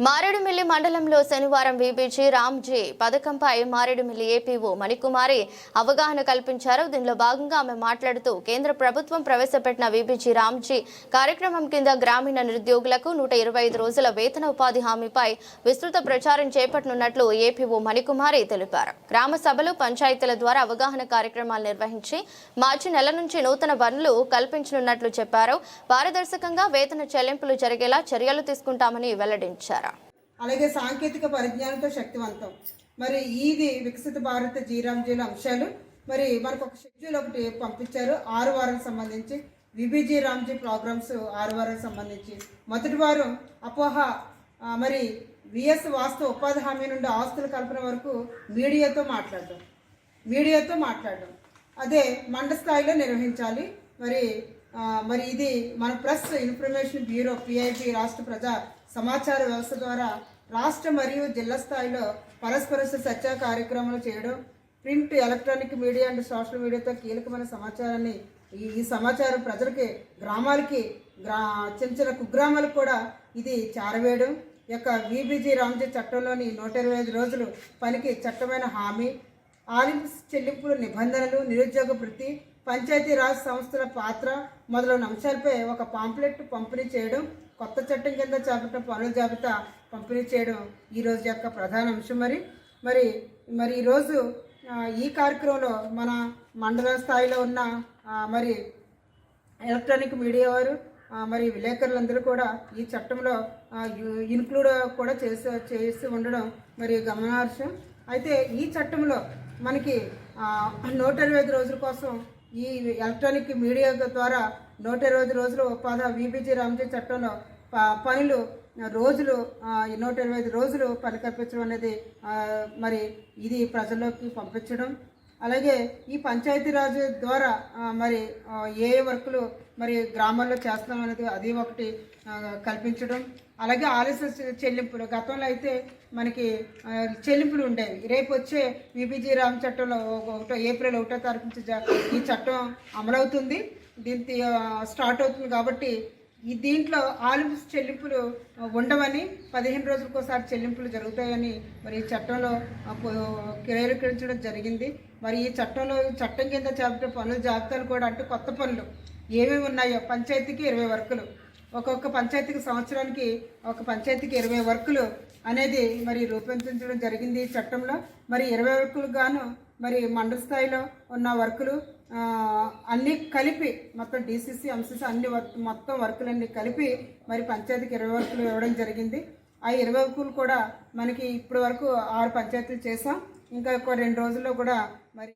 మారేడుమిల్లి మండలంలో శనివారం VBG Ramji పథకంపై Maredumilli APO Manikumari అవగాహన కల్పించారు. దీనిలో భాగంగా ఆమె మాట్లాడుతూ కేంద్ర ప్రభుత్వం ప్రవేశపెట్టిన వీబీజీ రామ్జీ కార్యక్రమం కింద గ్రామీణ నిరుద్యోగులకు 125 రోజుల వేతన ఉపాధి హామీపై విస్తృత ప్రచారం చేపట్టనున్నట్లు ఏపీఓ మణికుమారి తెలిపారు. గ్రామ సభలు, పంచాయతీల ద్వారా అవగాహన కార్యక్రమాలు నిర్వహించి మార్చి నెల నుంచి నూతన వనరులు కల్పించనున్నట్లు చెప్పారు. పారదర్శకంగా వేతన చెల్లింపులు జరిగేలా చర్యలు తీసుకుంటామని వెల్లడించారు. అలాగే సాంకేతిక పరిజ్ఞానంతో శక్తివంతం. మరి ఇది వికసిత భారత జీరామ్జీల అంశాలు. మరి మనకు ఒక షెడ్యూల్ ఒకటి పంపించారు 6 వారాలకు సంబంధించి విబిజీ రామ్జీ ప్రోగ్రామ్స్ 6 వారాలకు సంబంధించి. మొదటి వారం అపోహ, మరి విఎస్ వాస్తవ ఉపాధి హామీ నుండి ఆస్తుల కల్పన వరకు మీడియాతో మాట్లాడడం అదే మండల స్థాయిలో నిర్వహించాలి. మరి ఇది మన ప్రెస్ ఇన్ఫర్మేషన్ బ్యూరో పిఐబి రాష్ట్ర ప్రజా సమాచార వ్యవస్థ ద్వారా రాష్ట్ర మరియు జిల్లా స్థాయిలో పరస్పర చర్చ కార్యక్రమాలు చేయడం, print, electronic media and social మీడియాతో కీలకమైన సమాచారాన్ని ఈ సమాచారం ప్రజలకి, గ్రామాలకి, చిన్న చిన్న కుగ్రామాలకు కూడా ఇది చేరవేయడం. యొక్క విబిజీ రామ్జీ చట్టంలోని 125 రోజులు పనికి చట్టమైన హామీ, ఆలింపిక్స్ చెల్లింపుల నిబంధనలు, నిరుద్యోగ వృత్తి, పంచాయతీరాజ్ సంస్థల పాత్ర మొదలైన అంశాలపై ఒక పాంప్లెట్ పంపిణీ చేయడం, కొత్త చట్టం కింద చేపట్టిన పనుల జాబితా పంపిణీ చేయడం ఈరోజు యొక్క ప్రధాన అంశం. మరి ఈరోజు ఈ కార్యక్రమంలో మన మండల స్థాయిలో ఉన్న మరి ఎలక్ట్రానిక్ మీడియా వారు, మరి విలేకరులందరూ కూడా ఈ చట్టంలో ఇన్క్లూడ్ కూడా చేసి ఉండడం మరి గమనార్హం. అయితే ఈ చట్టంలో మనకి 125 రోజుల కోసం ఈ ఎలక్ట్రానిక్ మీడియా ద్వారా 125 రోజులు ఉపాధి విబిజీ రామ్జీ చట్టంలో పనులు రోజులు 125 రోజులు పని కల్పించడం అనేది మరి ఇది ప్రజల్లోకి పంపించడం. అలాగే ఈ పంచాయతీరాజ్ ద్వారా మరి ఏ వర్కులు మరి గ్రామాల్లో చేస్తున్నాం అనేది అది ఒకటి కల్పించడం. అలాగే ఆలస్య చెల్లింపులు, గతంలో అయితే మనకి చెల్లింపులు ఉండేవి. రేపు వచ్చే విబిజీ రామ్ చట్టంలో ఏప్రిల్ 1వ తారీఖు నుంచి ఈ చట్టం అమలవుతుంది, దీనికి స్టార్ట్ అవుతుంది. కాబట్టి దీంట్లో ఆలింపిక్స్ చెల్లింపులు ఉండవని, 15 రోజులకోసారి చెల్లింపులు జరుగుతాయని మరి ఈ చట్టంలో క్రోడీకరించడం జరిగింది. మరి ఈ చట్టం కింద చేపట్టే పనుల జాబితాలు కూడా, అంటే కొత్త పనులు ఏమేమి ఉన్నాయో, పంచాయతీకి 20 వర్కులు, ఒక్కొక్క పంచాయతీకి సంవత్సరానికి ఒక పంచాయతీకి 20 వర్కులు అనేది మరి రూపొందించడం జరిగింది ఈ చట్టంలో. మరి 20 వర్కులు గాను మరి మండల స్థాయిలో ఉన్న వర్కులు అన్నీ కలిపి మొత్తం డిసిసి, ఎంసిసి అన్ని మొత్తం వర్కులన్నీ కలిపి మరి పంచాయతీకి 20 వర్కులు ఇవ్వడం జరిగింది. ఆ 20 వర్కులు కూడా మనకి ఇప్పటి వరకు 6 పంచాయతీలు చేసాం. ఇంకా 2 రోజుల్లో కూడా మరి